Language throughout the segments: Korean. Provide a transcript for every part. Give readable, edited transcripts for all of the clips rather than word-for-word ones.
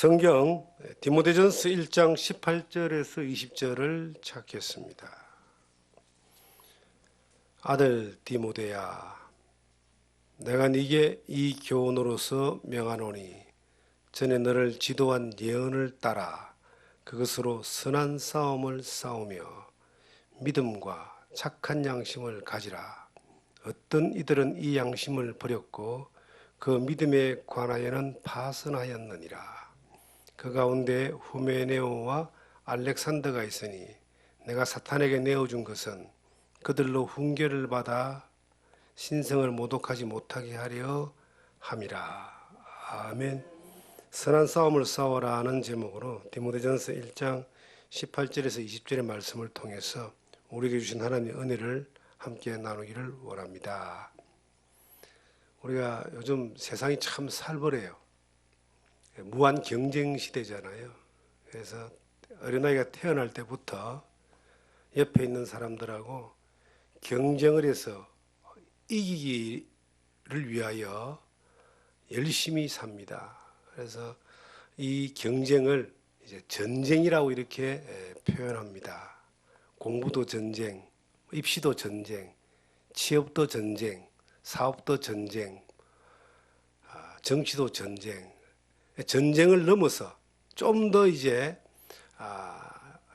성경 디모데전서 1장 18절에서 20절을 찾겠습니다. 아들 디모데야, 내가 네게 이 교훈으로서 명하노니 전에 너를 지도한 예언을 따라 그것으로 선한 싸움을 싸우며 믿음과 착한 양심을 가지라. 어떤 이들은 이 양심을 버렸고 그 믿음에 관하여는 파선하였느니라. 그 가운데 후메네오와 알렉산더가 있으니 내가 사탄에게 내어준 것은 그들로 훈계를 받아 신성을 모독하지 못하게 하려 함이라. 아멘. 선한 싸움을 싸워라 하는 제목으로 디모데전서 1장 18절에서 20절의 말씀을 통해서 우리에게 주신 하나님의 은혜를 함께 나누기를 원합니다. 우리가 요즘 세상이 참 살벌해요. 무한 경쟁 시대잖아요. 그래서 어린아이가 태어날 때부터 옆에 있는 사람들하고 경쟁을 해서 이기기를 위하여 열심히 삽니다. 그래서 이 경쟁을 이제 전쟁이라고 이렇게 표현합니다. 공부도 전쟁, 입시도 전쟁, 취업도 전쟁, 사업도 전쟁, 정치도 전쟁. 전쟁을 넘어서 좀 더 이제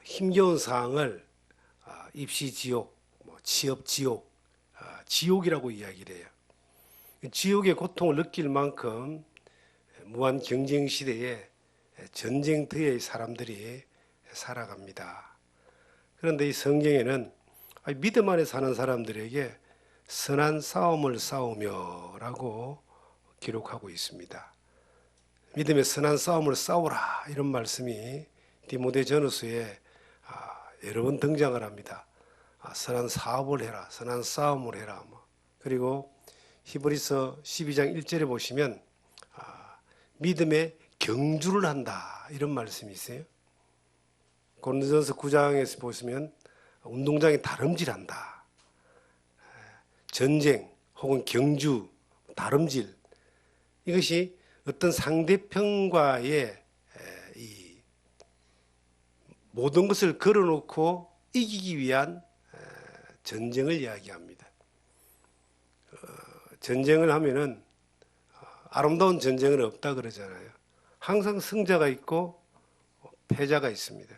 힘겨운 사항을 입시 지옥, 취업 지옥, 지옥이라고 이야기를 해요. 지옥의 고통을 느낄 만큼 무한 경쟁 시대에 전쟁터의 사람들이 살아갑니다. 그런데 이 성경에는 믿음 안에 사는 사람들에게 선한 싸움을 싸우며라고 기록하고 있습니다. 믿음의 선한 싸움을 싸우라, 이런 말씀이 디모데전서에 여러 번 등장을 합니다. 선한 사업을 해라, 선한 싸움을 해라. 그리고 히브리서 12장 1절에 보시면 믿음의 경주를 한다, 이런 말씀이 있어요. 고린도전서 9장에서 보시면 운동장에 다름질한다. 전쟁 혹은 경주, 다름질, 이것이 어떤 상대편과의 이 모든 것을 걸어놓고 이기기 위한 전쟁을 이야기합니다. 전쟁을 하면은 아름다운 전쟁은 없다 그러잖아요. 항상 승자가 있고 패자가 있습니다.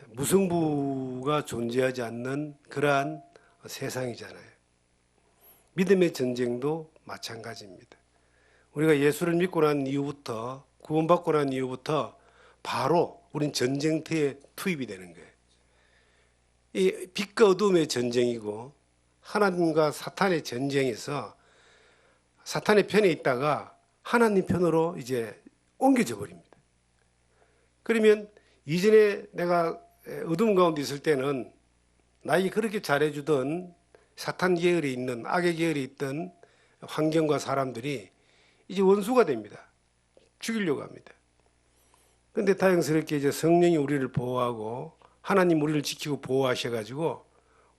무승부가 존재하지 않는 그러한 세상이잖아요. 믿음의 전쟁도 마찬가지입니다. 우리가 예수를 믿고 난 이후부터, 구원받고 난 이후부터 바로 우린 전쟁터에 투입이 되는 거예요. 이 빛과 어둠의 전쟁이고 하나님과 사탄의 전쟁에서 사탄의 편에 있다가 하나님 편으로 이제 옮겨져 버립니다. 그러면 이전에 내가 어둠 가운데 있을 때는 나에게 그렇게 잘해주던 사탄 계열이 있는, 악의 계열이 있던 환경과 사람들이 이제 원수가 됩니다. 죽이려고 합니다. 그런데 다행스럽게 이제 성령이 우리를 보호하고 하나님 우리를 지키고 보호하셔가지고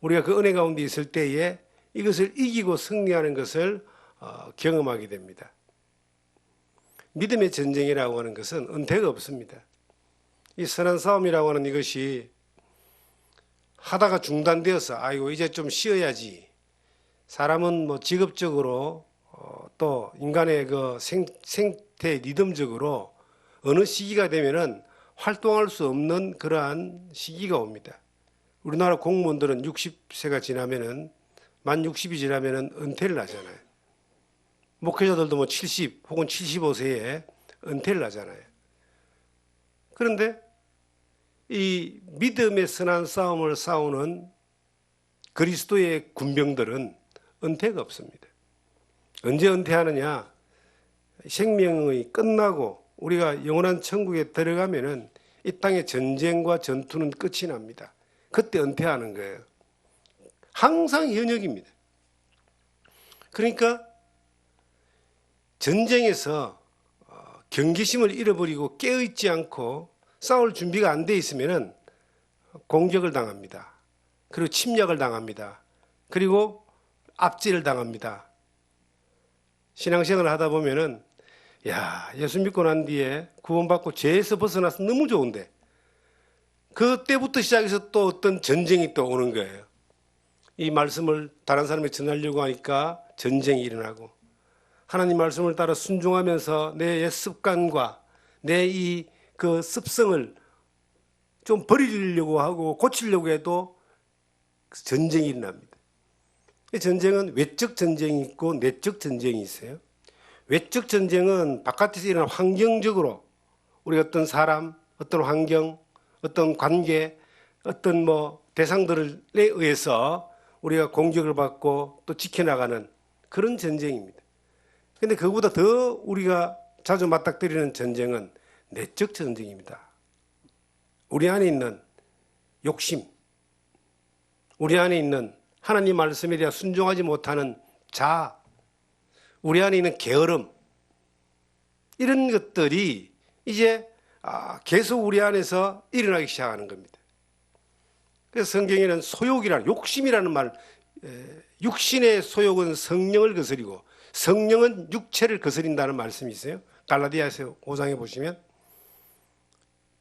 우리가 그 은혜 가운데 있을 때에 이것을 이기고 승리하는 것을 경험하게 됩니다. 믿음의 전쟁이라고 하는 것은 은퇴가 없습니다. 이 선한 싸움이라고 하는 이것이 하다가 중단되어서 아이고 이제 좀 쉬어야지. 사람은 직업적으로 또 인간의 그 생태 리듬적으로 어느 시기가 되면은 활동할 수 없는 그러한 시기가 옵니다. 우리나라 공무원들은 60세가 지나면은 만 60이 지나면은 은퇴를 하잖아요. 목회자들도 70 혹은 75세에 은퇴를 하잖아요. 그런데 이 믿음의 선한 싸움을 싸우는 그리스도의 군병들은 은퇴가 없습니다. 언제 은퇴하느냐? 생명이 끝나고 우리가 영원한 천국에 들어가면은 이 땅의 전쟁과 전투는 끝이 납니다. 그때 은퇴하는 거예요. 항상 현역입니다. 그러니까 전쟁에서 경계심을 잃어버리고 깨어있지 않고 싸울 준비가 안 돼 있으면은 공격을 당합니다. 그리고 침략을 당합니다. 그리고 압제를 당합니다. 신앙생활을 하다 보면은 야, 예수 믿고 난 뒤에 구원받고 죄에서 벗어나서 너무 좋은데 그때부터 시작해서 또 어떤 전쟁이 또 오는 거예요. 이 말씀을 다른 사람에게 전하려고 하니까 전쟁이 일어나고, 하나님 말씀을 따라 순종하면서 내 옛 습관과 내 이 그 습성을 좀 버리려고 하고 고치려고 해도 전쟁이 일어납니다. 이 전쟁은 외적 전쟁이 있고 내적 전쟁이 있어요. 외적 전쟁은 바깥에서 일어나는 환경적으로 우리 어떤 사람, 어떤 환경, 어떤 관계, 어떤 대상들에 의해서 우리가 공격을 받고 또 지켜나가는 그런 전쟁입니다. 그런데 그거보다 더 우리가 자주 맞닥뜨리는 전쟁은 내적 전쟁입니다. 우리 안에 있는 욕심, 우리 안에 있는 하나님 말씀에 대해 순종하지 못하는 자아, 우리 안에 있는 게으름, 이런 것들이 이제 계속 우리 안에서 일어나기 시작하는 겁니다. 그래서 성경에는 소욕이라는, 욕심이라는 말, 육신의 소욕은 성령을 거스리고 성령은 육체를 거스린다는 말씀이 있어요. 갈라디아서 5장에 보시면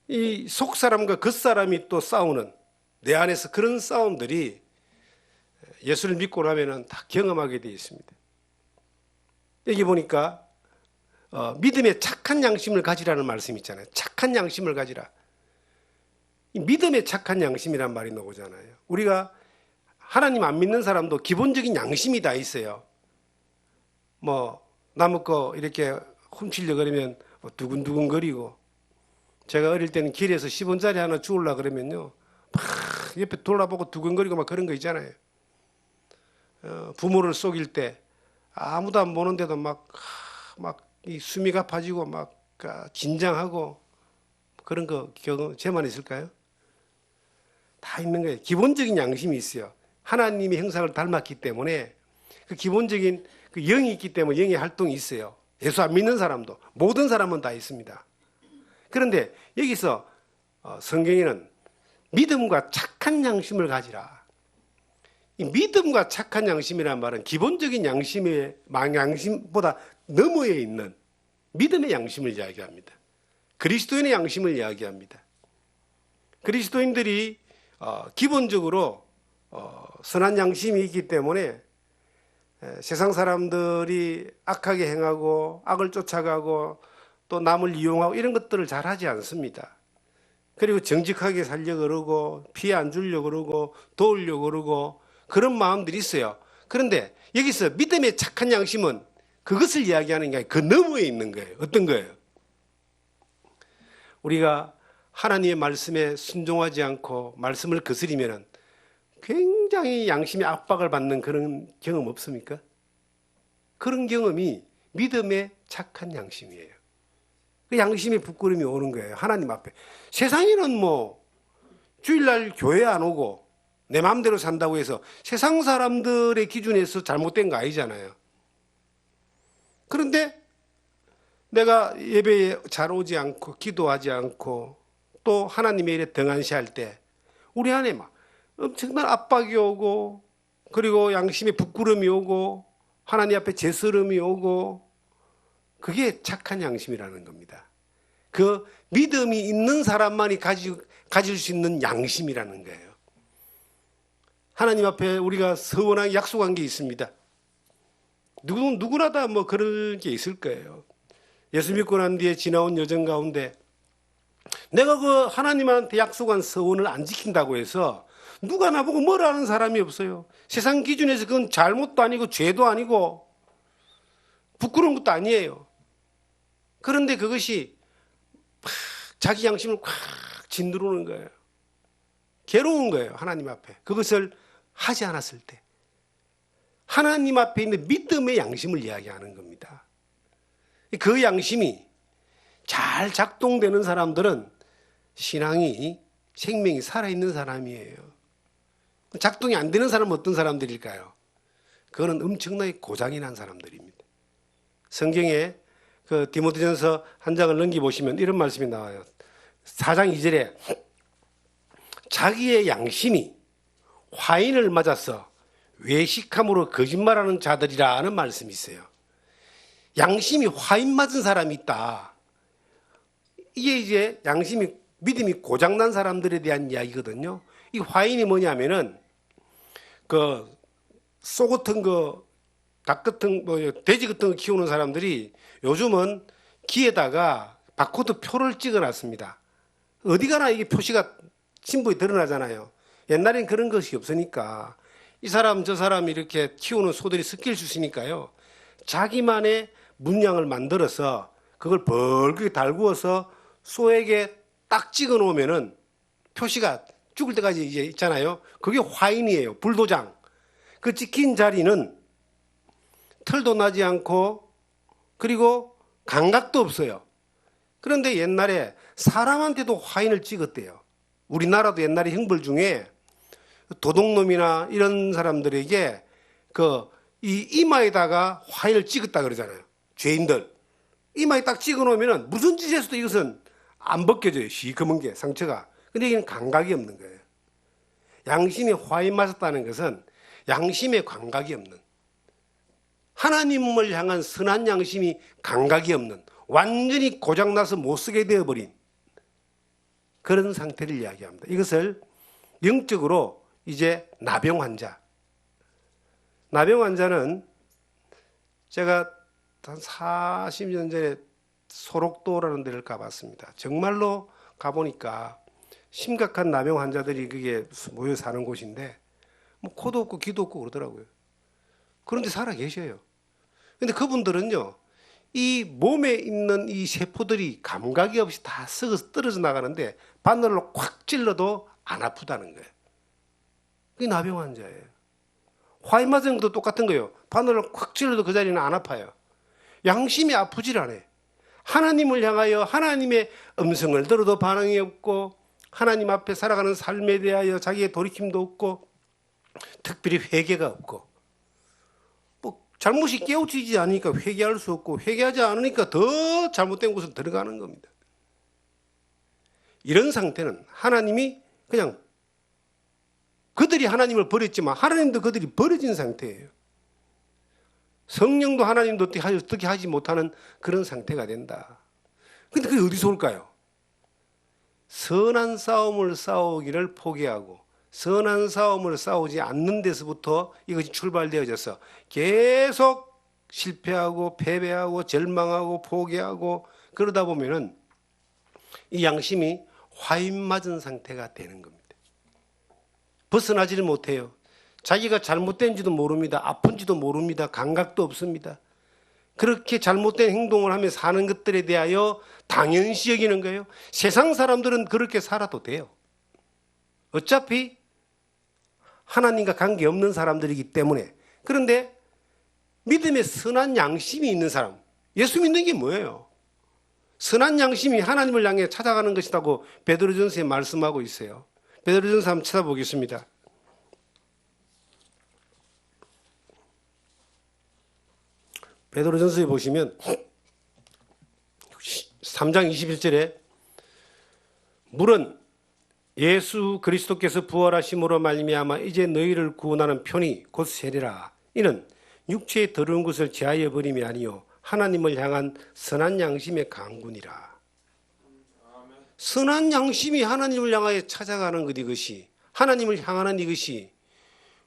이 속사람과 겉사람이 또 싸우는, 내 안에서 그런 싸움들이 예수를 믿고 나면은 다 경험하게 되어 있습니다. 여기 보니까 믿음의 착한 양심을 가지라는 말씀이 있잖아요. 착한 양심을 가지라. 이 믿음의 착한 양심이란 말이 나오잖아요. 우리가 하나님 안 믿는 사람도 기본적인 양심이 다 있어요. 남의 거 이렇게 훔치려고 그러면 두근두근거리고, 제가 어릴 때는 길에서 10원짜리 하나 주우려고 그러면요, 막 옆에 돌아보고 두근거리고 막 그런 거 있잖아요. 부모를 속일 때 아무도 안 보는데도 막 이 숨이 가빠지고 막 긴장하고 그런 거 경험 제만 있을까요? 다 있는 거예요. 기본적인 양심이 있어요. 하나님의 형상을 닮았기 때문에 그 기본적인 그 영이 있기 때문에 영의 활동이 있어요. 예수 안 믿는 사람도, 모든 사람은 다 있습니다. 그런데 여기서 성경에는 믿음과 착한 양심을 가지라. 이 믿음과 착한 양심이란 말은 기본적인 양심보다 너머에 있는 믿음의 양심을 이야기합니다. 그리스도인의 양심을 이야기합니다. 그리스도인들이 기본적으로 선한 양심이 있기 때문에 세상 사람들이 악하게 행하고 악을 쫓아가고 또 남을 이용하고 이런 것들을 잘 하지 않습니다. 그리고 정직하게 살려고 그러고 피해 안 주려고 그러고 도우려고 그러고 그런 마음들이 있어요. 그런데 여기서 믿음의 착한 양심은 그것을 이야기하는 게 아니라 그 너머에 있는 거예요. 어떤 거예요? 우리가 하나님의 말씀에 순종하지 않고 말씀을 거스리면 굉장히 양심의 압박을 받는 그런 경험 없습니까? 그런 경험이 믿음의 착한 양심이에요. 그 양심의 부끄러움이 오는 거예요. 하나님 앞에. 세상에는 주일날 교회 안 오고 내 마음대로 산다고 해서 세상 사람들의 기준에서 잘못된 거 아니잖아요. 그런데 내가 예배에 잘 오지 않고 기도하지 않고 또 하나님의 일에 등한시할 때 우리 안에 막 엄청난 압박이 오고, 그리고 양심의 부끄러움이 오고, 하나님 앞에 제스름이 오고, 그게 착한 양심이라는 겁니다. 그 믿음이 있는 사람만이 가질 수 있는 양심이라는 거예요. 하나님 앞에 우리가 서원하게 약속한 게 있습니다. 누구나 다 그런 게 있을 거예요. 예수 믿고 난 뒤에 지나온 여정 가운데 내가 그 하나님한테 약속한 서원을 안 지킨다고 해서 누가 나보고 뭐라 하는 사람이 없어요. 세상 기준에서 그건 잘못도 아니고 죄도 아니고 부끄러운 것도 아니에요. 그런데 그것이 자기 양심을 꽉 짓누르는 거예요. 괴로운 거예요. 하나님 앞에. 그것을 하지 않았을 때. 하나님 앞에 있는 믿음의 양심을 이야기하는 겁니다. 그 양심이 잘 작동되는 사람들은 신앙이, 생명이 살아있는 사람이에요. 작동이 안 되는 사람은 어떤 사람들일까요? 그거는 엄청나게 고장이 난 사람들입니다. 성경에 그 디모데전서 한 장을 넘겨보시면 이런 말씀이 나와요. 4장 2절에 자기의 양심이 화인을 맞아서 외식함으로 거짓말하는 자들이라는 말씀이 있어요. 양심이 화인 맞은 사람이 있다. 이게 이제 양심이 믿음이 고장난 사람들에 대한 이야기거든요. 이 화인이 뭐냐면은 그 소 같은 거, 닭 같은 뭐 돼지 같은 거 키우는 사람들이 요즘은 귀에다가 바코드 표를 찍어놨습니다. 어디 가나 이게 표시가 신부에 드러나잖아요. 옛날엔 그런 것이 없으니까 이 사람 저 사람 이렇게 키우는 소들이 섞일 수 있으니까요. 자기만의 문양을 만들어서 그걸 벌겋게 달구어서 소에게 딱 찍어 놓으면은 표시가 죽을 때까지 이제 있잖아요. 그게 화인이에요. 불도장. 그 찍힌 자리는 털도 나지 않고 그리고 감각도 없어요. 그런데 옛날에 사람한테도 화인을 찍었대요. 우리나라도 옛날에 형벌 중에 도둑놈이나 이런 사람들에게 그 이 이마에다가 화인을 찍었다 그러잖아요. 죄인들. 이마에 딱 찍어 놓으면은 무슨 짓에서도 이것은 안 벗겨져요. 시커먼 게 상처가. 근데 이건 감각이 없는 거예요. 양심에 화인 맞았다는 것은 양심에 감각이 없는, 하나님을 향한 선한 양심이 감각이 없는, 완전히 고장나서 못 쓰게 되어버린 그런 상태를 이야기합니다. 이것을 영적으로 이제 나병 환자. 나병 환자는 제가 한 40년 전에 소록도라는 데를 가봤습니다. 정말로 가보니까 심각한 나병 환자들이 그게 모여 사는 곳인데 뭐 코도 없고 귀도 없고 그러더라고요. 그런데 살아 계셔요. 근데 그분들은요, 이 몸에 있는 이 세포들이 감각이 없이 다 썩어서 떨어져 나가는데 바늘로 콱 찔러도 안 아프다는 거예요. 그게 나병 환자예요. 화인 맞은 것도 똑같은 거예요. 바늘로 콱 찔러도 그 자리는 안 아파요. 양심이 아프질 않아요. 하나님을 향하여 하나님의 음성을 들어도 반응이 없고 하나님 앞에 살아가는 삶에 대하여 자기의 돌이킴도 없고 특별히 회개가 없고 뭐 잘못이 깨우치지 않으니까 회개할 수 없고 회개하지 않으니까 더 잘못된 곳으로 들어가는 겁니다. 이런 상태는 하나님이 그냥 그들이 하나님을 버렸지만 하나님도 그들이 버려진 상태예요. 성령도 하나님도 어떻게 하지 못하는 그런 상태가 된다. 근데 그게 어디서 올까요? 선한 싸움을 싸우기를 포기하고 선한 싸움을 싸우지 않는 데서부터 이것이 출발되어져서 계속 실패하고 패배하고 절망하고 포기하고 그러다 보면은 이 양심이 화인 맞은 상태가 되는 겁니다. 벗어나지를 못해요. 자기가 잘못된지도 모릅니다. 아픈지도 모릅니다. 감각도 없습니다. 그렇게 잘못된 행동을 하며 사는 것들에 대하여 당연시 여기는 거예요. 세상 사람들은 그렇게 살아도 돼요. 어차피 하나님과 관계없는 사람들이기 때문에. 그런데 믿음의 선한 양심이 있는 사람, 예수 믿는 게 뭐예요? 선한 양심이 하나님을 향해 찾아가는 것이라고 베드로전서에 말씀하고 있어요. 베드로전서 한번 찾아보겠습니다. 베드로전서에 보시면 3장 21절에 물은 예수 그리스도께서 부활하심으로 말미암아 이제 너희를 구원하는 편이 곧 세리라. 이는 육체의 더러운 것을 제하여 버림이 아니요 하나님을 향한 선한 양심의 강군이라. 선한 양심이 하나님을 향하여 찾아가는 것, 이것이 하나님을 향하는 이것이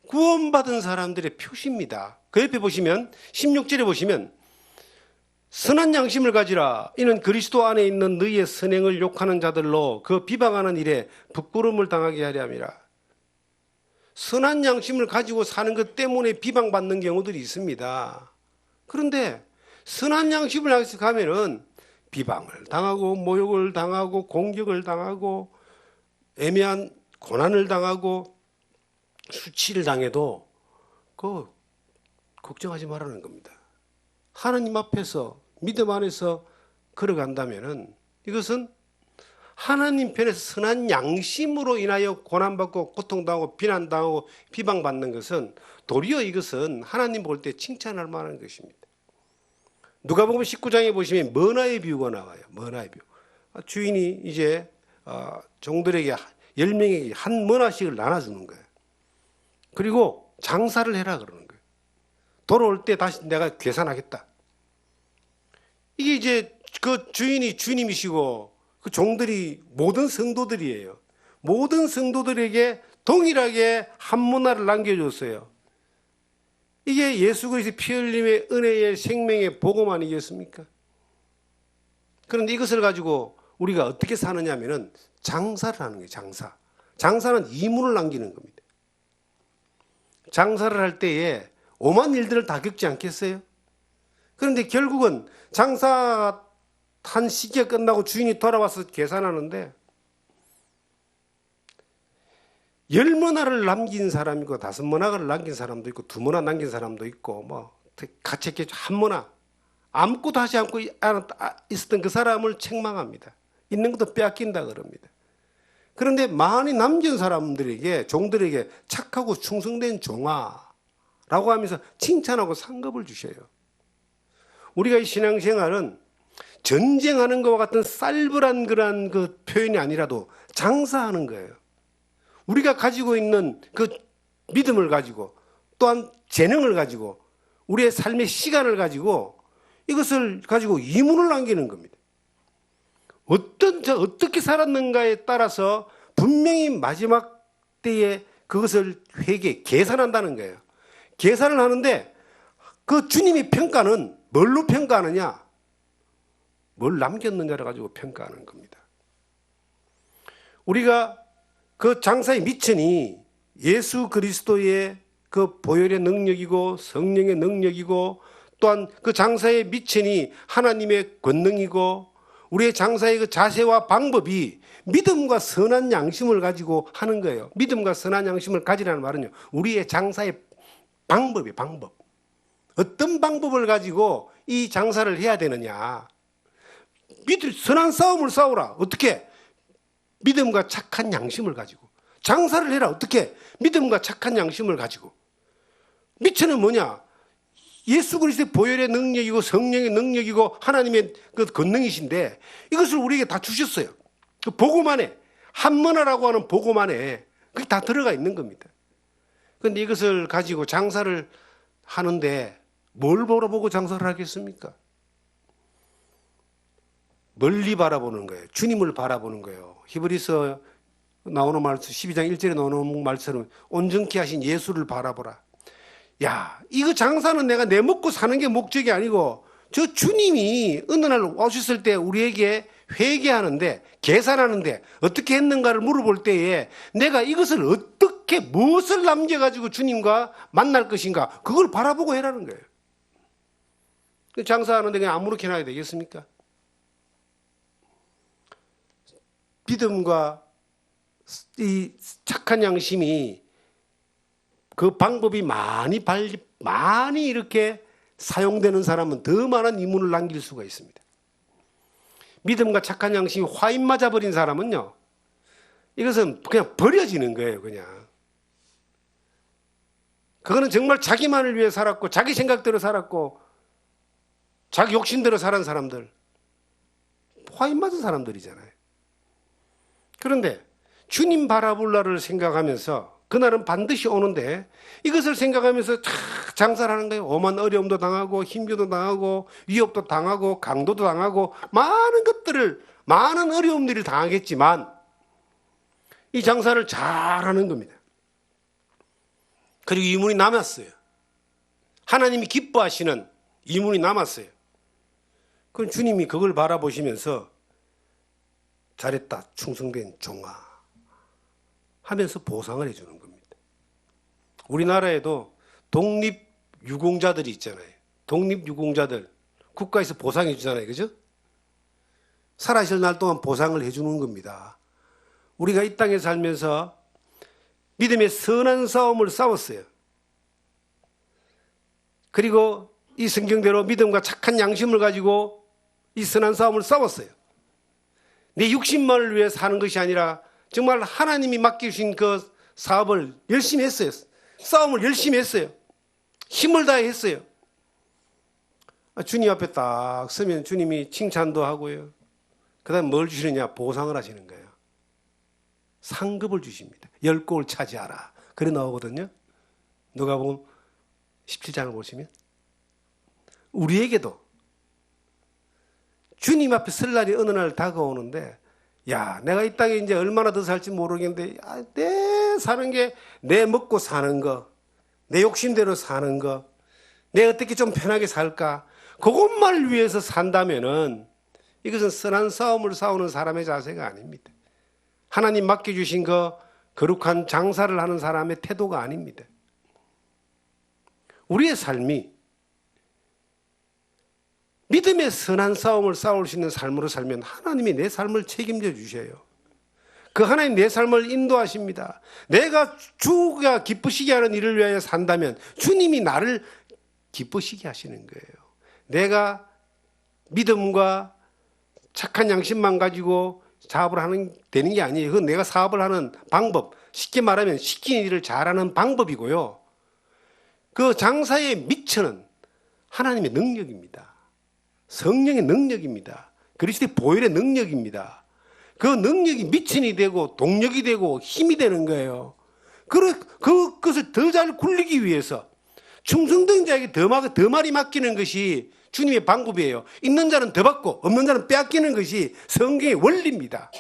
구원받은 사람들의 표시입니다. 그 옆에 보시면 16절에 보시면 선한 양심을 가지라. 이는 그리스도 안에 있는 너희의 선행을 욕하는 자들로 그 비방하는 일에 부끄러움을 당하게 하려 함이라. 선한 양심을 가지고 사는 것 때문에 비방받는 경우들이 있습니다. 그런데 선한 양심을 향해서 가면은 비방을 당하고 모욕을 당하고 공격을 당하고 애매한 고난을 당하고 수치를 당해도 그 걱정하지 말라는 겁니다. 하나님 앞에서 믿음 안에서 걸어간다면은 이것은 하나님 편에서 선한 양심으로 인하여 고난받고 고통당하고 비난당하고 비방받는 것은 도리어 이것은 하나님 볼 때 칭찬할 만한 것입니다. 누가복음 19장에 보시면 머나의 비유가 나와요. 머나의 비유. 주인이 이제 종들에게 10명에게 한 머나씩을 나눠주는 거예요. 그리고 장사를 해라 그러는 거예요. 돌아올 때 다시 내가 계산하겠다. 이게 이제 그 주인이 주님이시고 그 종들이 모든 성도들이에요. 모든 성도들에게 동일하게 한 문화를 남겨줬어요. 이게 예수 그리스도의 피 흘림의 은혜의 생명의 복음 아니겠습니까? 그런데 이것을 가지고 우리가 어떻게 사느냐 하면은 장사를 하는 거예요. 장사. 장사는 이문을 남기는 겁니다. 장사를 할 때에 오만 일들을 다 겪지 않겠어요? 그런데 결국은 장사 한 시기가 끝나고 주인이 돌아와서 계산하는데 10문화를 남긴 사람이고 5문화를 남긴 사람도 있고 2문화 남긴 사람도 있고 뭐 같이 이렇게 한 문화 아무것도 하지 않고 있었던 그 사람을 책망합니다. 있는 것도 빼앗긴다 그럽니다. 그런데 많이 남긴 사람들에게 종들에게 착하고 충성된 종아라고 하면서 칭찬하고 상급을 주셔요. 우리가 이 신앙생활은 전쟁하는 것과 같은 쌀벌한 그런 그 표현이 아니라도 장사하는 거예요. 우리가 가지고 있는 그 믿음을 가지고 또한 재능을 가지고 우리의 삶의 시간을 가지고 이것을 가지고 이문을 남기는 겁니다. 어떻게 살았는가에 따라서 분명히 마지막 때에 그것을 계산한다는 거예요. 계산을 하는데 그 주님이 평가는 뭘로 평가하느냐? 뭘 남겼느냐를 가지고 평가하는 겁니다. 우리가 그 장사의 미천이 예수 그리스도의 그 보혈의 능력이고 성령의 능력이고 또한 그 장사의 미천이 하나님의 권능이고 우리의 장사의 그 자세와 방법이 믿음과 선한 양심을 가지고 하는 거예요. 믿음과 선한 양심을 가지라는 말은요. 우리의 장사의 방법이에요. 방법. 어떤 방법을 가지고 이 장사를 해야 되느냐. 선한 싸움을 싸우라. 어떻게? 믿음과 착한 양심을 가지고. 장사를 해라. 어떻게? 믿음과 착한 양심을 가지고. 미천은 뭐냐? 예수 그리스도의 보혈의 능력이고 성령의 능력이고 하나님의 그 권능이신데 이것을 우리에게 다 주셨어요. 그 복음 안에 한문화라고 하는 복음 안에 그게 다 들어가 있는 겁니다. 그런데 이것을 가지고 장사를 하는데 뭘 바라보고 장사를 하겠습니까? 멀리 바라보는 거예요. 주님을 바라보는 거예요. 히브리서 나오는 말씀 12장 1절에 나오는 말씀은 온전케 하신 예수를 바라보라. 야, 이거 장사는 내가 내 먹고 사는 게 목적이 아니고 저 주님이 어느 날 오셨을 때 우리에게 회개하는데 계산하는데 어떻게 했는가를 물어볼 때에 내가 이것을 어떻게 무엇을 남겨가지고 주님과 만날 것인가 그걸 바라보고 해라는 거예요. 장사하는데 그냥 아무렇게나 해야 되겠습니까? 믿음과 이 착한 양심이 그 방법이 많이 이렇게 사용되는 사람은 더 많은 이문을 남길 수가 있습니다. 믿음과 착한 양심이 화인 맞아버린 사람은요, 이것은 그냥 버려지는 거예요, 그냥. 그거는 정말 자기만을 위해 살았고, 자기 생각대로 살았고, 자기 욕심대로 살은 사람들, 화인 맞은 사람들이잖아요. 그런데 주님 바라볼 날을 생각하면서 그날은 반드시 오는데 이것을 생각하면서 장사를 하는 거예요. 오만 어려움도 당하고 힘겨도 당하고 위협도 당하고 강도도 당하고 많은 어려움들을 당하겠지만 이 장사를 잘하는 겁니다. 그리고 이문이 남았어요. 하나님이 기뻐하시는 이문이 남았어요. 그럼 주님이 그걸 바라보시면서 잘했다 충성된 종아 하면서 보상을 해주는 겁니다. 우리나라에도 독립유공자들이 있잖아요. 독립유공자들 국가에서 보상해 주잖아요. 그죠? 살아있을 날 동안 보상을 해주는 겁니다. 우리가 이 땅에 살면서 믿음의 선한 싸움을 싸웠어요. 그리고 이 성경대로 믿음과 착한 양심을 가지고 이 선한 싸움을 싸웠어요. 내 육신만을 위해 사는 것이 아니라 정말 하나님이 맡기신 그 사업을 열심히 했어요. 싸움을 열심히 했어요. 힘을 다해 했어요. 주님 앞에 딱 서면 주님이 칭찬도 하고요. 그 다음에 뭘 주시느냐? 보상을 하시는 거예요. 상급을 주십니다. 10골 차지하라. 그래 나오거든요. 누가복음 17장을 보시면 우리에게도 주님 앞에 설 날이 어느 날 다가오는데, 야, 내가 이 땅에 이제 얼마나 더 살지 모르겠는데, 내 사는 게 내 먹고 사는 거, 내 욕심대로 사는 거, 내 어떻게 좀 편하게 살까? 그것만을 위해서 산다면은 이것은 선한 싸움을 싸우는 사람의 자세가 아닙니다. 하나님 맡겨주신 거 거룩한 장사를 하는 사람의 태도가 아닙니다. 우리의 삶이 믿음의 선한 싸움을 싸울 수 있는 삶으로 살면 하나님이 내 삶을 책임져 주셔요. 그 하나님 내 삶을 인도하십니다. 내가 주가 기쁘시게 하는 일을 위하여 산다면 주님이 나를 기쁘시게 하시는 거예요. 내가 믿음과 착한 양심만 가지고 사업을 되는 게 아니에요. 그건 내가 사업을 하는 방법, 쉽게 말하면 시키는 일을 잘하는 방법이고요. 그 장사의 미천은 하나님의 능력입니다. 성령의 능력입니다. 그리스도의 보혈의 능력입니다. 그 능력이 미천이 되고 동력이 되고 힘이 되는 거예요. 그것을 더 잘 굴리기 위해서 충성된 자에게 더 많이 맡기는 것이 주님의 방법이에요. 있는 자는 더 받고 없는 자는 빼앗기는 것이 성경의 원리입니다.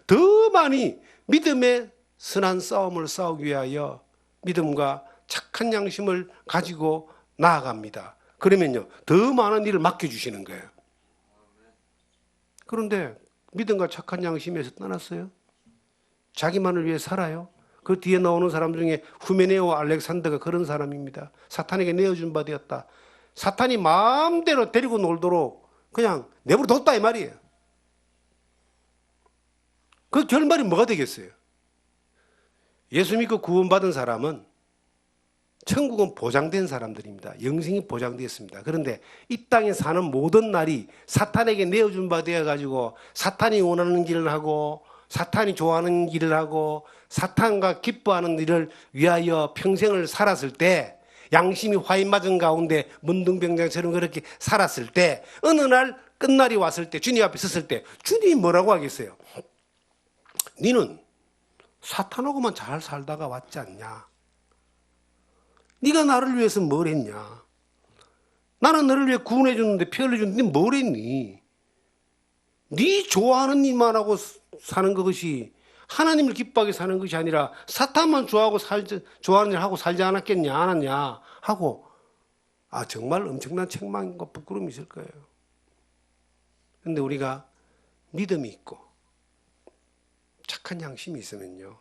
더 많이 믿음의 선한 싸움을 싸우기 위하여 믿음과 착한 양심을 가지고 나아갑니다. 그러면요, 더 많은 일을 맡겨주시는 거예요. 그런데 믿음과 착한 양심에서 떠났어요. 자기만을 위해 살아요. 그 뒤에 나오는 사람 중에 후메네오와 알렉산더가 그런 사람입니다. 사탄에게 내어준 바 되었다. 사탄이 마음대로 데리고 놀도록 그냥 내버려뒀다 이 말이에요. 그 결말이 뭐가 되겠어요? 예수 믿고 구원받은 사람은 천국은 보장된 사람들입니다. 영생이 보장되었습니다. 그런데 이 땅에 사는 모든 날이 사탄에게 내어준 바 되어가지고 사탄이 원하는 길을 하고 사탄이 좋아하는 길을 하고 사탄과 기뻐하는 일을 위하여 평생을 살았을 때, 양심이 화인 맞은 가운데 문둥병장처럼 그렇게 살았을 때, 어느 날 끝날이 왔을 때, 주님 앞에 섰을 때 주님이 뭐라고 하겠어요? 너는 사탄하고만 잘 살다가 왔지 않냐? 네가 나를 위해서 뭘 했냐? 나는 너를 위해 구원해 줬는데, 피 흘려줬는데 뭘 했니? 네 좋아하는 일만 하고 사는 것이 하나님을 기뻐하게 사는 것이 아니라 사탄만 좋아하는 일 하고 살지 않았겠냐, 안 하냐 하고, 정말 엄청난 책망과 부끄러움이 있을 거예요. 그런데 우리가 믿음이 있고 착한 양심이 있으면요,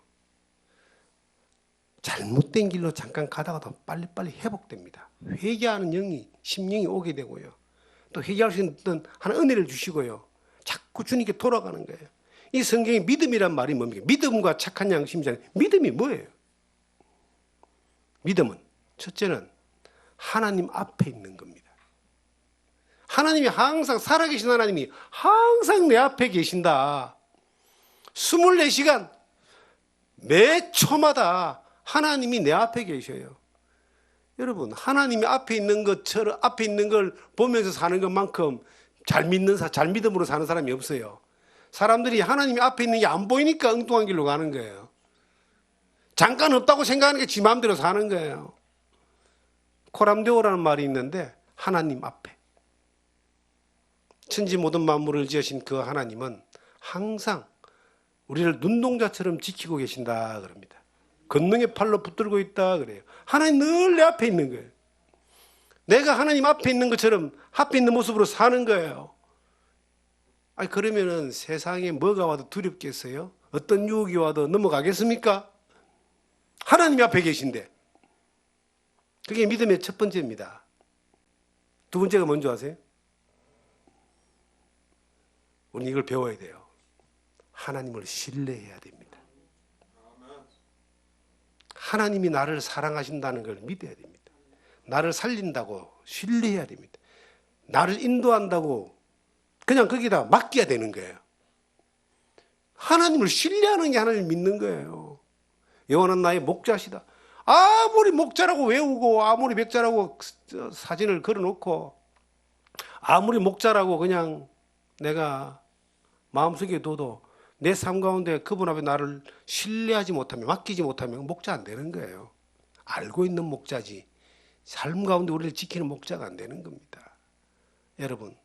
잘못된 길로 잠깐 가다가도 빨리빨리 회복됩니다. 회개하는 심령이 오게 되고요. 또 회개할 수 있는 하나님 은혜를 주시고요. 자꾸 주님께 돌아가는 거예요. 이 성경의 믿음이란 말이 뭡니까? 믿음과 착한 양심이잖아요. 믿음이 뭐예요? 믿음은 첫째는 하나님 앞에 있는 겁니다. 하나님이 항상 살아계신 하나님이 항상 내 앞에 계신다. 24시간 매 초마다 하나님이 내 앞에 계셔요. 여러분, 하나님이 앞에 있는 것처럼 앞에 있는 걸 보면서 사는 것만큼 잘 믿음으로 사는 사람이 없어요. 사람들이 하나님이 앞에 있는 게 안 보이니까 엉뚱한 길로 가는 거예요. 잠깐 없다고 생각하는 게 지 마음대로 사는 거예요. 코람데오라는 말이 있는데, 하나님 앞에. 천지 모든 만물을 지으신 그 하나님은 항상 우리를 눈동자처럼 지키고 계신다 그럽니다. 권능의 팔로 붙들고 있다 그래요. 하나님 늘 내 앞에 있는 거예요. 내가 하나님 앞에 있는 것처럼 앞에 있는 모습으로 사는 거예요. 그러면은 세상에 뭐가 와도 두렵겠어요? 어떤 유혹이 와도 넘어가겠습니까? 하나님이 앞에 계신데. 그게 믿음의 첫 번째입니다. 두 번째가 뭔지 아세요? 우리는 이걸 배워야 돼요. 하나님을 신뢰해야 됩니다. 하나님이 나를 사랑하신다는 걸 믿어야 됩니다. 나를 살린다고 신뢰해야 됩니다. 나를 인도한다고 그냥 거기다 맡겨야 되는 거예요. 하나님을 신뢰하는 게 하나님을 믿는 거예요. 여호와는 나의 목자시다. 아무리 목자라고 외우고 아무리 백자라고 사진을 걸어놓고 아무리 목자라고 그냥 내가 마음속에 둬도 내 삶 가운데 그분 앞에 나를 신뢰하지 못하면, 맡기지 못하면 목자 안 되는 거예요. 알고 있는 목자지 삶 가운데 우리를 지키는 목자가 안 되는 겁니다. 여러분,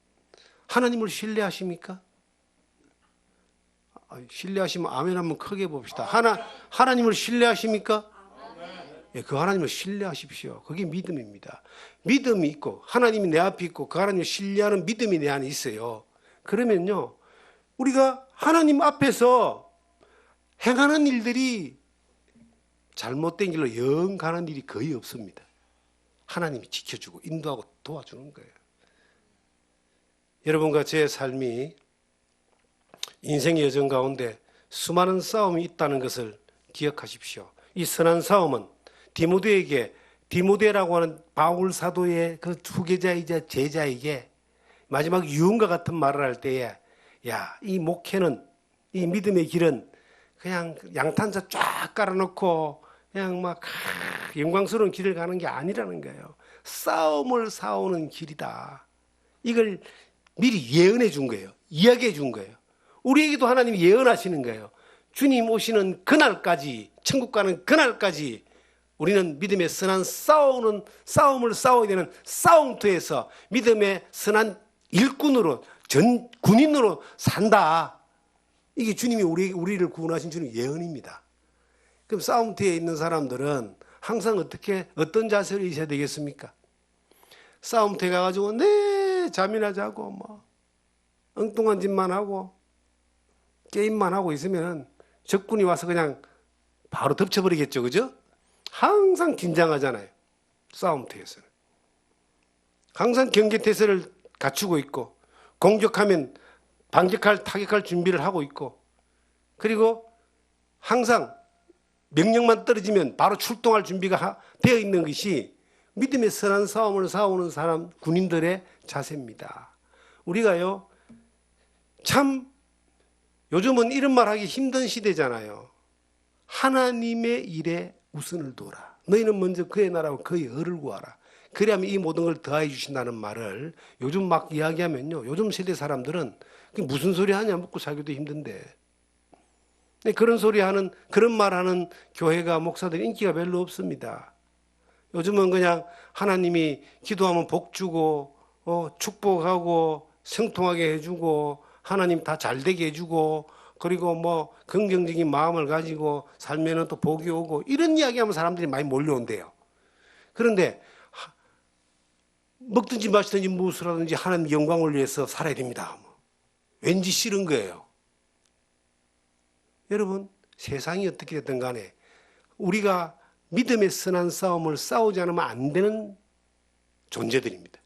하나님을 신뢰하십니까? 신뢰하시면 아멘 한번 크게 봅시다. 하나님을 신뢰하십니까? 예, 그 하나님을 신뢰하십시오. 그게 믿음입니다. 믿음이 있고 하나님이 내 앞에 있고 그 하나님을 신뢰하는 믿음이 내 안에 있어요. 그러면요, 우리가 하나님 앞에서 행하는 일들이 잘못된 길로 영 가는 일이 거의 없습니다. 하나님이 지켜주고 인도하고 도와주는 거예요. 여러분과 제 삶이 인생의 여정 가운데 수많은 싸움이 있다는 것을 기억하십시오. 이 선한 싸움은 디모데에게, 디모데라고 하는 바울 사도의 그 후계자이자 제자에게 마지막 유언과 같은 말을 할 때에, 야, 이 목회는, 이 믿음의 길은 그냥 양탄자 쫙 깔아놓고 그냥 막 영광스러운 길을 가는 게 아니라는 거예요. 싸움을 싸우는 길이다. 이걸 미리 예언해 준 거예요. 이야기해 준 거예요. 우리에게도 하나님이 예언하시는 거예요. 주님 오시는 그날까지, 천국 가는 그날까지 우리는 믿음의 선한 싸움을 싸워야 되는 싸움터에서 믿음의 선한 일꾼으로, 군인으로 산다. 이게 주님이 우리를 구원하신 주님 예언입니다. 그럼 싸움터에 있는 사람들은 항상 어떤 자세로 있어야 되겠습니까? 싸움터에 가가지고 네 잠이나 자고 뭐 엉뚱한 짓만 하고 게임만 하고 있으면 적군이 와서 그냥 바로 덮쳐버리겠죠, 그죠? 항상 긴장하잖아요. 싸움터에서는 항상 경계태세를 갖추고 있고, 공격하면 반격할, 타격할 준비를 하고 있고, 그리고 항상 명령만 떨어지면 바로 출동할 준비가 되어 있는 것이 믿음의 선한 싸움을 싸우는 사람, 군인들의 자세입니다. 우리가요, 참 요즘은 이런 말 하기 힘든 시대잖아요. 하나님의 일에 우선을 둬라. 너희는 먼저 그의 나라와 그의 의를 구하라. 그래야면 이 모든 걸 더해 주신다는 말을 요즘 막 이야기하면요, 요즘 세대 사람들은 무슨 소리 하냐 묻고 살기도 힘든데, 그런 소리 하는, 그런 말 하는 교회가, 목사들이 인기가 별로 없습니다. 요즘은 그냥 하나님이 기도하면 복 주고, 축복하고, 성통하게 해주고, 하나님 다 잘되게 해주고, 그리고 뭐 긍정적인 마음을 가지고 살면은 또 복이 오고, 이런 이야기하면 사람들이 많이 몰려온대요. 그런데 먹든지 마시든지 무엇을 든지 하나님 영광을 위해서 살아야 됩니다. 왠지 싫은 거예요. 여러분, 세상이 어떻게 됐든 간에 우리가 믿음의 선한 싸움을 싸우지 않으면 안 되는 존재들입니다.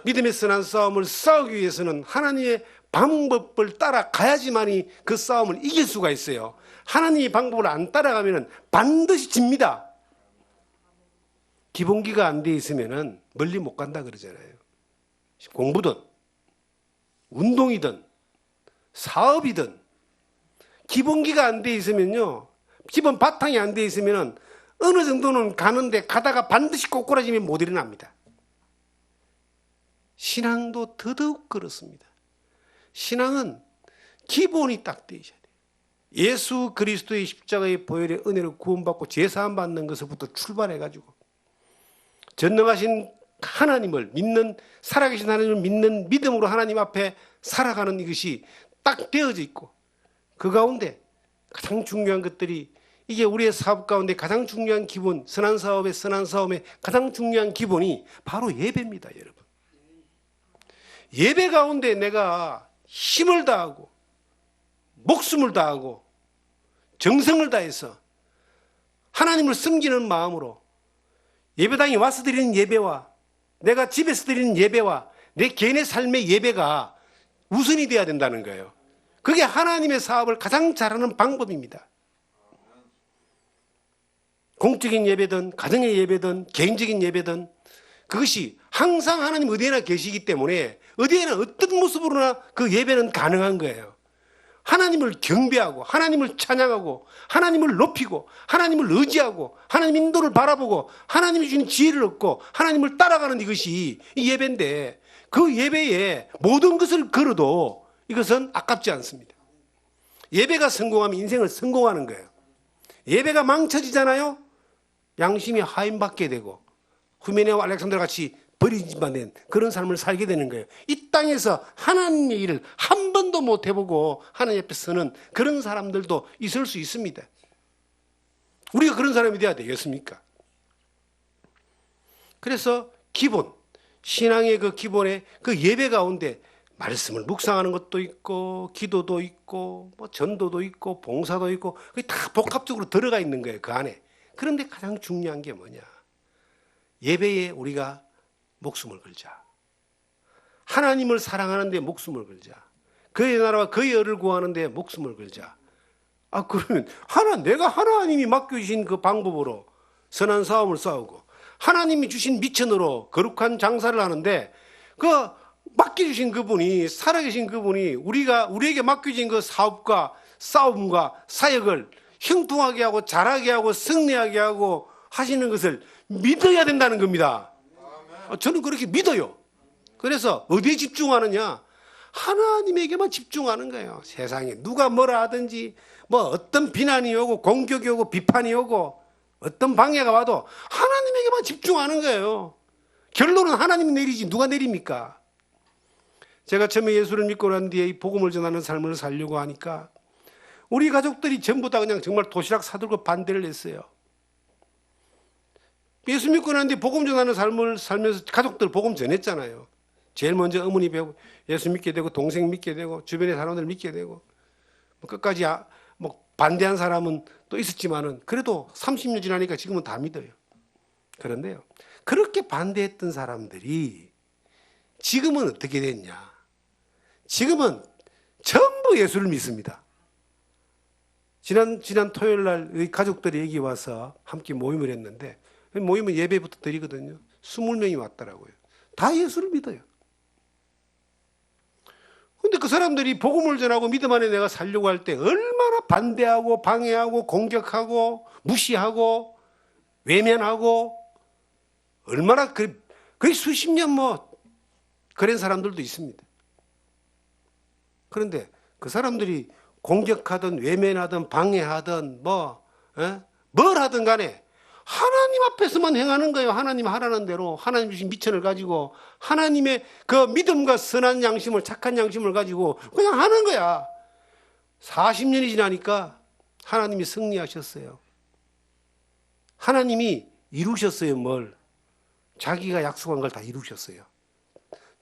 믿음의 선한 싸움을 싸우기 위해서는 하나님의 방법을 따라가야지만이 그 싸움을 이길 수가 있어요. 하나님의 방법을 안 따라가면 반드시 집니다. 기본기가 안 돼 있으면 멀리 못 간다 그러잖아요. 공부든 운동이든 사업이든 기본기가 안 돼 있으면요, 기본 바탕이 안 돼 있으면 어느 정도는 가는데 가다가 반드시 꼬꾸라지면 못 일어납니다. 신앙도 더더욱 그렇습니다. 신앙은 기본이 딱 돼 있어야 돼요. 예수 그리스도의 십자가의 보혈의 은혜로 구원받고 제사함 받는 것부터 출발해가지고 전능하신 하나님을 믿는, 살아계신 하나님을 믿는 믿음으로 하나님 앞에 살아가는 이것이 딱 되어져 있고, 그 가운데 가장 중요한 것들이, 이게 우리의 사업 가운데 가장 중요한 기본, 선한 싸움의 가장 중요한 기본이 바로 예배입니다, 여러분. 예배 가운데 내가 힘을 다하고 목숨을 다하고 정성을 다해서 하나님을 섬기는 마음으로 예배당에 와서 드리는 예배와 내가 집에서 드리는 예배와 내 개인의 삶의 예배가 우선이 되어야 된다는 거예요. 그게 하나님의 사업을 가장 잘하는 방법입니다. 공적인 예배든 가정의 예배든 개인적인 예배든 그것이 항상 하나님 어디에나 계시기 때문에 어디에나 어떤 모습으로나 그 예배는 가능한 거예요. 하나님을 경배하고 하나님을 찬양하고 하나님을 높이고 하나님을 의지하고 하나님 인도를 바라보고 하나님이 주신 지혜를 얻고 하나님을 따라가는 이것이 이 예배인데, 그 예배에 모든 것을 걸어도 이것은 아깝지 않습니다. 예배가 성공하면 인생을 성공하는 거예요. 예배가 망쳐지잖아요. 양심이 하인받게 되고 후메네와 알렉산더 같이 버리지만 된 그런 삶을 살게 되는 거예요. 이 땅에서 하나님의 일을 한 번도 못 해보고 하나님 앞에 서는 그런 사람들도 있을 수 있습니다. 우리가 그런 사람이 돼야 되겠습니까? 그래서 기본, 신앙의 그 기본에 그 예배 가운데 말씀을 묵상하는 것도 있고 기도도 있고 뭐 전도도 있고 봉사도 있고 그게 다 복합적으로 들어가 있는 거예요, 그 안에. 그런데 가장 중요한 게 뭐냐? 예배에 우리가 목숨을 걸자. 하나님을 사랑하는 데 목숨을 걸자. 그의 나라와 그의 의를 구하는 데 목숨을 걸자. 그러면 내가 하나님이 맡겨주신 그 방법으로 선한 싸움을 싸우고 하나님이 주신 미천으로 거룩한 장사를 하는데 그 맡겨주신 그분이, 살아계신 그분이 우리에게 맡겨진 그 사업과 싸움과 사역을 형통하게 하고 잘하게 하고 승리하게 하고 하시는 것을 믿어야 된다는 겁니다. 저는 그렇게 믿어요. 그래서 어디에 집중하느냐? 하나님에게만 집중하는 거예요. 세상에 누가 뭐라 하든지 뭐 어떤 비난이 오고 공격이 오고 비판이 오고 어떤 방해가 와도 하나님에게만 집중하는 거예요. 결론은 하나님이 내리지 누가 내립니까? 제가 처음에 예수를 믿고 난 뒤에 이 복음을 전하는 삶을 살려고 하니까 우리 가족들이 전부 다 그냥 정말 도시락 사들고 반대를 했어요. 예수 믿고 난 뒤에 복음 전하는 삶을 살면서 가족들 복음 전했잖아요. 제일 먼저 어머니 배우고 예수 믿게 되고 동생 믿게 되고 주변의 사람들 믿게 되고 끝까지 뭐 반대한 사람은 또 있었지만은 그래도 30년 지나니까 지금은 다 믿어요. 그런데요, 그렇게 반대했던 사람들이 지금은 어떻게 됐냐? 지금은 전부 예수를 믿습니다. 지난 토요일 날 가족들이 여기 와서 함께 모임을 했는데 모임은 예배부터 드리거든요. 20명이 왔더라고요. 다 예수를 믿어요. 근데 그 사람들이 복음을 전하고 믿음 안에 내가 살려고 할 때 얼마나 반대하고 방해하고 공격하고 무시하고 외면하고 얼마나 거의 수십 년 그런 사람들도 있습니다. 그런데 그 사람들이 공격하든 외면하든 방해하든 뭘 하든 간에 하나님 앞에서만 행하는 거예요. 하나님 하라는 대로 하나님 주신 미천을 가지고 하나님의 그 믿음과 선한 양심을, 착한 양심을 가지고 그냥 하는 거야. 40년이 지나니까 하나님이 승리하셨어요. 하나님이 이루셨어요. 뭘? 자기가 약속한 걸 다 이루셨어요.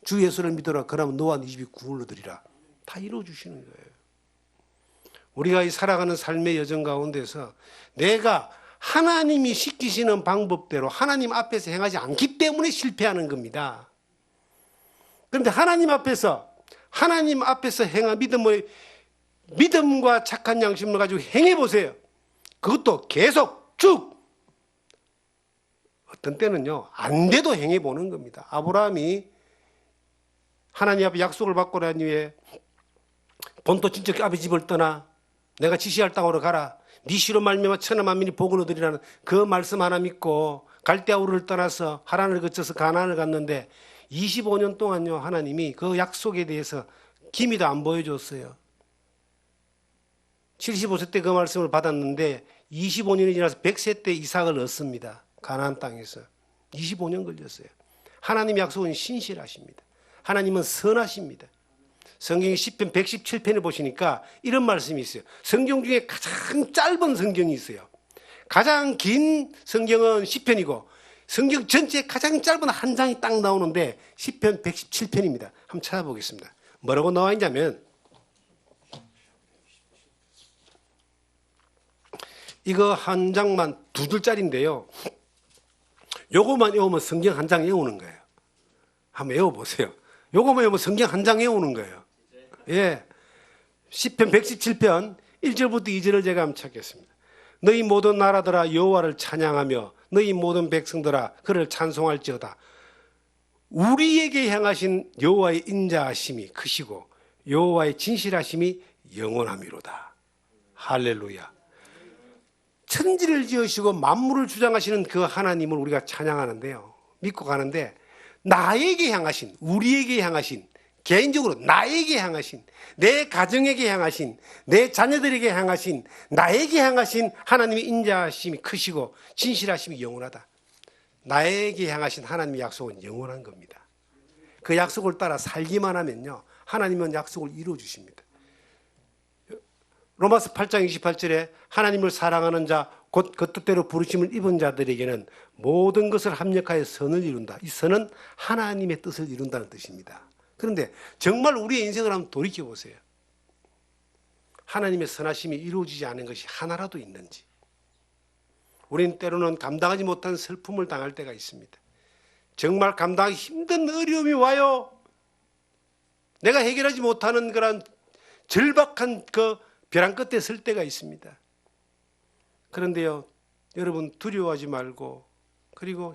주 예수를 믿어라. 그러면 너와 네 집이 구원을 얻으리라. 다 이루어주시는 거예요. 우리가 이 살아가는 삶의 여정 가운데서 내가 하나님이 시키시는 방법대로 하나님 앞에서 행하지 않기 때문에 실패하는 겁니다. 그런데 하나님 앞에서 행한 믿음과 착한 양심을 가지고 행해 보세요. 그것도 계속 쭉. 어떤 때는요, 안 돼도 행해 보는 겁니다. 아브라함이 하나님 앞에 약속을 받고 난 후에 본토 친척 아버지 집을 떠나 내가 지시할 땅으로 가라. 네 시로 말미암아 천하 만민이 복을 얻으리라는 그 말씀 하나 믿고 갈대아 우르를 떠나서 하란을 거쳐서 가나안을 갔는데 25년 동안요, 하나님이 그 약속에 대해서 기미도 안 보여줬어요. 75세 때 그 말씀을 받았는데 25년이 지나서 100세 때 이삭을 얻습니다. 가나안 땅에서 25년 걸렸어요. 하나님의 약속은 신실하십니다. 하나님은 선하십니다. 성경의 시편 117편을 보시니까 이런 말씀이 있어요. 성경 중에 가장 짧은 성경이 있어요. 가장 긴 성경은 시편이고 성경 전체에 가장 짧은 한 장이 딱 나오는데 시편 117편입니다. 한번 찾아보겠습니다. 뭐라고 나와 있냐면 이거 한 장만 2줄짜리인데요. 요거만 외우면 성경 한 장 외우는 거예요. 한번 외워보세요. 요거만 외우면 성경 한 장 외우는 거예요. 예, 시편 117편 1절부터 2절을 제가 한번 찾겠습니다. 너희 모든 나라들아 여호와를 찬양하며 너희 모든 백성들아 그를 찬송할지어다. 우리에게 향하신 여호와의 인자하심이 크시고 여호와의 진실하심이 영원함이로다. 할렐루야. 천지를 지으시고 만물을 주장하시는 그 하나님을 우리가 찬양하는데요, 믿고 가는데 나에게 향하신, 우리에게 향하신, 개인적으로 나에게 향하신, 내 가정에게 향하신, 내 자녀들에게 향하신, 나에게 향하신 하나님의 인자하심이 크시고 진실하심이 영원하다. 나에게 향하신 하나님의 약속은 영원한 겁니다. 그 약속을 따라 살기만 하면요, 하나님은 약속을 이루어 주십니다. 로마서 8장 28절에 하나님을 사랑하는 자 곧 그 뜻대로 부르심을 입은 자들에게는 모든 것을 합력하여 선을 이룬다. 이 선은 하나님의 뜻을 이룬다는 뜻입니다. 그런데 정말 우리의 인생을 한번 돌이켜 보세요. 하나님의 선하심이 이루어지지 않은 것이 하나라도 있는지. 우리는 때로는 감당하지 못한 슬픔을 당할 때가 있습니다. 정말 감당하기 힘든 어려움이 와요. 내가 해결하지 못하는 그런 절박한 그 벼랑 끝에 설 때가 있습니다. 그런데요, 여러분 두려워하지 말고 그리고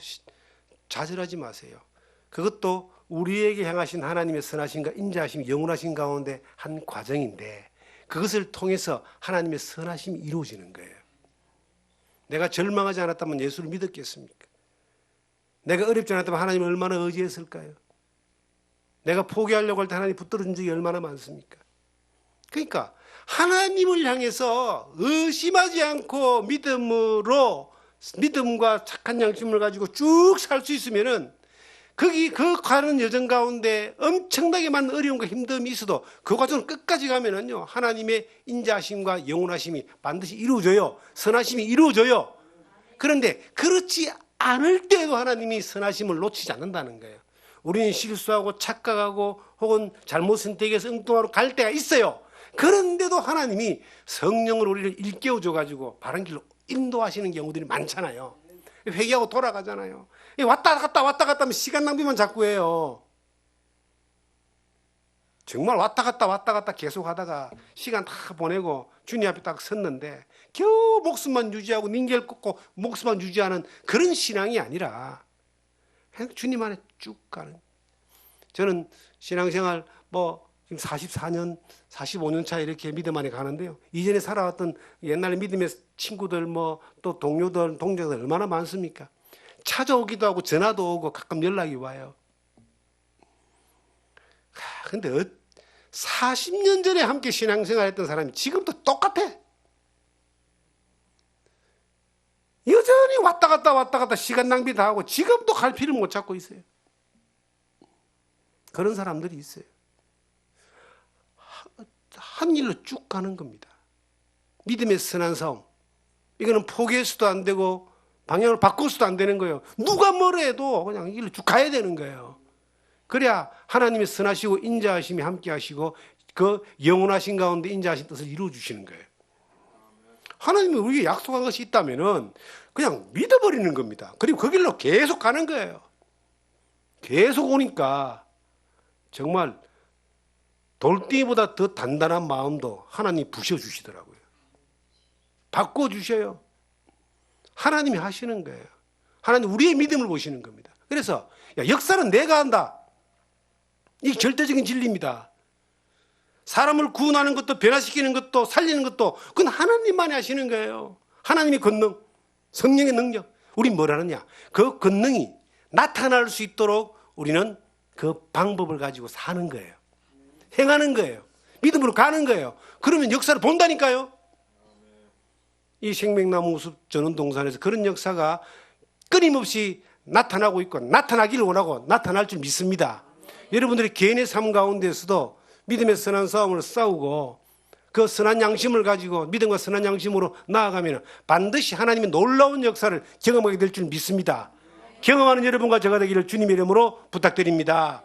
좌절하지 마세요. 그것도 우리에게 향하신 하나님의 선하심과 인자하심이 영원하신 가운데 한 과정인데 그것을 통해서 하나님의 선하심이 이루어지는 거예요. 내가 절망하지 않았다면 예수를 믿었겠습니까? 내가 어렵지 않았다면 하나님을 얼마나 의지했을까요? 내가 포기하려고 할 때 하나님 붙들어준 적이 얼마나 많습니까? 그러니까 하나님을 향해서 의심하지 않고 믿음과 착한 양심을 가지고 쭉 살 수 있으면은 그 가는 여정 가운데 엄청나게 많은 어려움과 힘듦이 있어도 그 과정을 끝까지 가면은요, 하나님의 인자하심과 영원하심이 반드시 이루어져요. 선하심이 이루어져요. 그런데 그렇지 않을 때도 하나님이 선하심을 놓치지 않는다는 거예요. 우리는 실수하고 착각하고 혹은 잘못 선택해서 엉뚱하로 갈 때가 있어요. 그런데도 하나님이 성령을 우리를 일깨워줘 가지고 바른 길로 인도하시는 경우들이 많잖아요. 회개하고 돌아가잖아요. 왔다 갔다 하면 시간 낭비만 자꾸 해요. 정말 왔다 갔다 계속 하다가 시간 다 보내고 주님 앞에 딱 섰는데 겨우 목숨만 유지하고 닌겔 꽂고 목숨만 유지하는 그런 신앙이 아니라 주님 안에 쭉 가는. 저는 신앙생활 지금 44년, 45년 차 이렇게 믿음 안에 가는데요. 이전에 살아왔던 옛날 믿음의 친구들, 또 동료들, 동료들 얼마나 많습니까? 찾아오기도 하고 전화도 오고 가끔 연락이 와요. 근데 40년 전에 함께 신앙생활 했던 사람이 지금도 똑같아. 여전히 왔다 갔다 시간 낭비 다 하고 지금도 갈피를 못 잡고 있어요. 그런 사람들이 있어요. 한 일로 쭉 가는 겁니다. 믿음의 선한 싸움. 이거는 포기해서도 안 되고 방향을 바꿔서도 안 되는 거예요. 누가 뭐라 해도 그냥 이 길로 쭉 가야 되는 거예요. 그래야 하나님의 선하시고 인자하심이 함께 하시고 그 영원하신 가운데 인자하신 뜻을 이루어 주시는 거예요. 하나님이 우리에게 약속한 것이 있다면은 그냥 믿어버리는 겁니다. 그리고 그 길로 계속 가는 거예요. 계속 오니까 정말 돌덩이보다 더 단단한 마음도 하나님이 부셔주시더라고요. 바꿔주셔요. 하나님이 하시는 거예요. 하나님 우리의 믿음을 보시는 겁니다. 그래서 역사는 내가 한다. 이게 절대적인 진리입니다. 사람을 구원하는 것도 변화시키는 것도 살리는 것도 그건 하나님만이 하시는 거예요. 하나님의 권능, 성령의 능력. 우린 뭘 하느냐? 그 권능이 나타날 수 있도록 우리는 그 방법을 가지고 사는 거예요. 행하는 거예요. 믿음으로 가는 거예요. 그러면 역사를 본다니까요. 이 생명나무 우습 전원동산에서 그런 역사가 끊임없이 나타나고 있고 나타나기를 원하고 나타날 줄 믿습니다. 여러분들이 개인의 삶 가운데서도 믿음의 선한 싸움을 싸우고 그 선한 양심을 가지고 믿음과 선한 양심으로 나아가면 반드시 하나님의 놀라운 역사를 경험하게 될 줄 믿습니다. 경험하는 여러분과 제가 되기를 주님의 이름으로 부탁드립니다.